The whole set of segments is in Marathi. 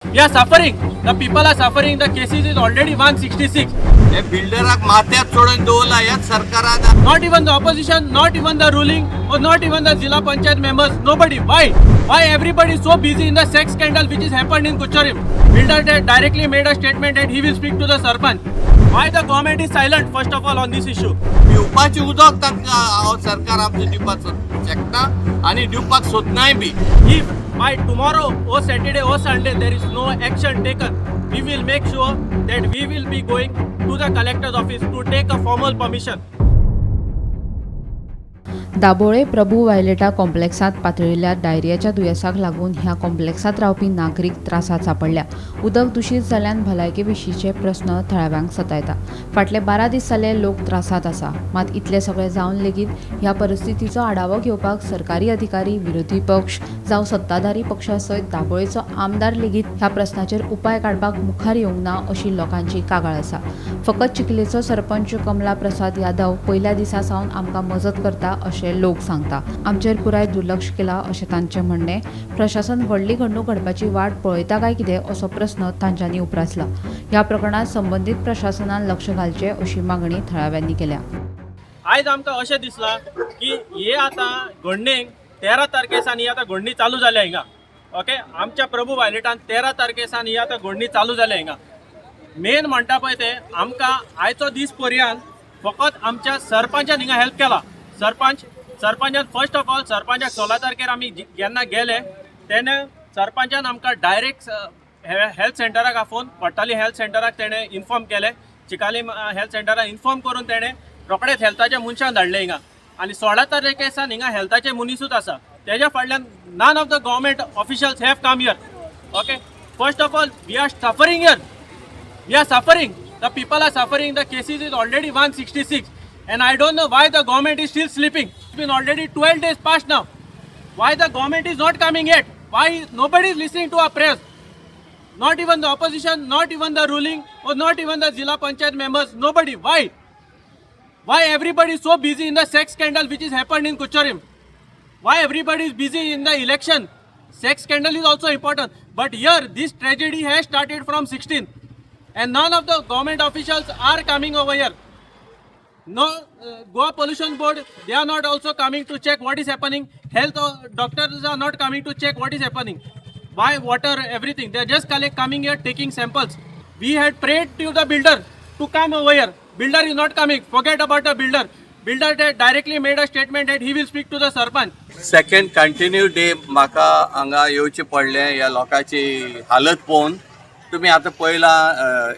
We are suffering. The people are suffering. The cases is already 166. हे बिल्डराक माथ्यात सोडून दवरला ह्याच सरकारान. Not even the opposition, not even the ruling, or not even the Zilla Panchayat members. Nobody. Why? Why everybody is so busy in the sex scandal which is happened in Kucharim? Builder directly made a statement that he will speak to the Sarpanch. Why the government is silent first of all on this issue? पिवपाची उदक तांकां सरकार आमचें दिवपाक शकना आनी दिवपाक सोदनाय बी. If by tomorrow or Saturday or Sunday there is no action taken, we will make sure that we will be going to the collector's office to take a formal permission. Dabole प्रभू वायलेटा कॉम्प्लेक्सात पातळिल्ल्या डायरियाच्या दुयेंसाक लागून ह्या कॉम्प्लेक्सात रावपी नागरीक त्रासात सांपडल्या. उदक दूषित जाल्ल्यान भलायके विशींचे प्रस्न थळाव्यांक सतायता. फाटले 12 दीस जाले लोक त्रासात आसा. मात इतले सगळे जावन लेगीत ह्या परिस्थितीचो आढावो घेवपाक सरकारी अधिकारी, विरोधी पक्ष जावं सत्ताधारी पक्षा सयत दाबोळेचो आमदार लेगीत ह्या प्रस्नाचेर उपाय काडपाक मुखार येवंक ना अशी लोकांची कागाळ आसा. फकत चिखलेचो सरपंच कमला प्रसाद यादव पयल्या दिसा सावन आमकां मजत करता अशें लोक सांगता. आमचेर पुराय दुर्लक्ष केला अशें तांचें म्हणणें. प्रशासन व्हडली घडणूक घडपाची वाट पळयता काय कितें असो प्रस्न तांच्यांनी उपरासला. ह्या प्रकरणात संबंधीत प्रशासनान लक्ष घालचें अशी मागणी थळाव्यांनी केल्या. आयज आमकां अशें दिसलां की हे आतां घडणेक 13 तारखेसान ही आतां घडणी चालू जाल्या हिंगा. ओके, आमच्या प्रभू वायलेटान 13 तारखेसान ही आतां घडणी चालू जाल्या हिंगा. मेन म्हणटा पळय ते आमकां आयचो दीस पर्यंत फकत आमच्या सरपंचान हिंगा हेल्प केला. सरपंचान फर्स्ट ऑफ ऑल सरपंचाक 16 तारखेर आमी जेन्ना गेले तेणे सरपंचान आमकां डायरेक्ट हेल्थ सेंटराक आफोवन पट्टाली हेल्थ सेंटराक तेणे इन्फॉर्म केले. चिकाली हेल्थ सेंटराक इन्फॉर्म करून तेणे रोखडेच हेल्थाच्या मनशान धाडले हिंगा. आनी 16 तारखेसान हिंगा हेल्थाचे मनीसूच आसा. तेज्या फाटल्यान none of the government officials have come here. Okay, first of all we are suffering here. We are suffering. The people are suffering. The cases is already 166. And I don't know why the government is still sleeping. It's been already 12 days past now. Why the government is not coming yet? Why nobody is listening to our prayers? Not even the opposition, not even the ruling, or not even the Zilla Panchayat members. Nobody. Why? Why everybody is so busy in the sex scandal which is happened in Kucharim? Why everybody is busy in the election? Sex scandal is also important. But here, this tragedy has started from 16th. And none of the government officials are coming over here. No, Goa Pollution Board, they are not also coming to check what is happening. Health doctors are not coming to check what is happening. Why, water, everything. They are just coming here, taking samples. We had prayed to the builder to come over here. Builder is not coming. Forget about the builder. Builder directly made a statement that he will speak to the Sarpanch. Second continue day म्हाका हांगा येवचें पडलें ह्या लोकांची हालत पळोवन. तुमी आतां पळयला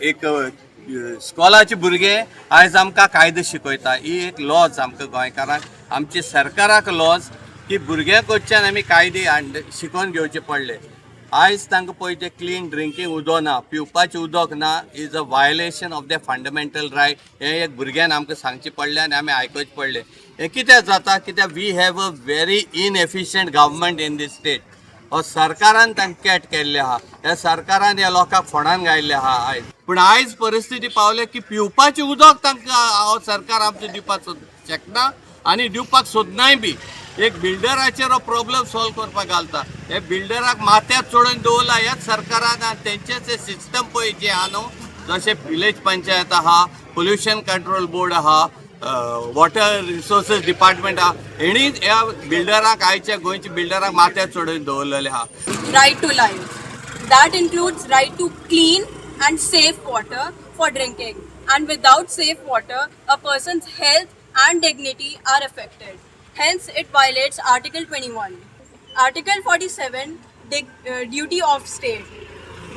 एक स्कॉलाचे भुरगे आयज आमकां कायदो शिकयता. ही एक लॉज आमकां गोंयकारांक, आमच्या सरकाराक लॉज की भुरग्यां कडच्यान आमी कायदे शिकोवन घेवचे पडले. आयज तांकां पळय ते क्लीन ड्रिंकींग उदक ना, पिवपाचें उदक ना, is a violation of the fundamental right. हें एक भुरग्यान आमकां सांगचें पडलें आनी आमी आयकचें पडलें. हें कित्याक जाता? कित्याक we have a very inefficient government in this state. हो सरकारान तांकां कॅट केल्ले आहा. ह्या सरकारान ह्या लोकांक फोंडान घायल्ले आहा आयज. पूण आयज परिस्थिती पावले की पिवपाचें उदक तांकां सरकार आमचें दिवपाक शकना आनी दिवपाक सोदनाय बी. एक बिल्डराचेर हो प्रॉब्लेम सॉल्व करपाक घालता. हे बिल्डराक माथ्यात सोडून दवरला ह्याच सरकारान. आनी तेंचेच सिस्टम पळय जे आहा न्हू, जशें विलेज पंचायत आहा, पोल्युशन कंट्रोल बोर्ड आहा, वॉटर रिसोर्सीस डिपार्टमेंट आहा, हेणी ह्या बिल्डराक आयच्या गोंयच्या बिल्डराक माथ्यात सोडून दवरलेले आहा. Right to life. That includes right to clean and safe water for drinking. And without safe water, a person's health and dignity are affected. Hence, it violates Article 21. Article 47, duty of state.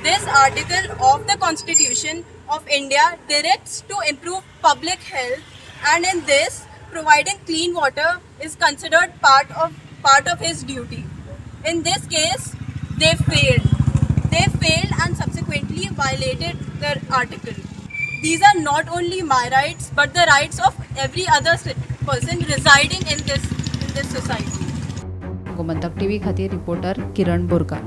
This article of the Constitution of India directs to improve public health, and in this, providing clean water is considered part of his duty. In this case, they failed. They failed and subsequently violated the article. These are not only my rights, but the rights of every other person residing in this society. Gomantak TV खातीर रिपोर्टर किरण बोरकार.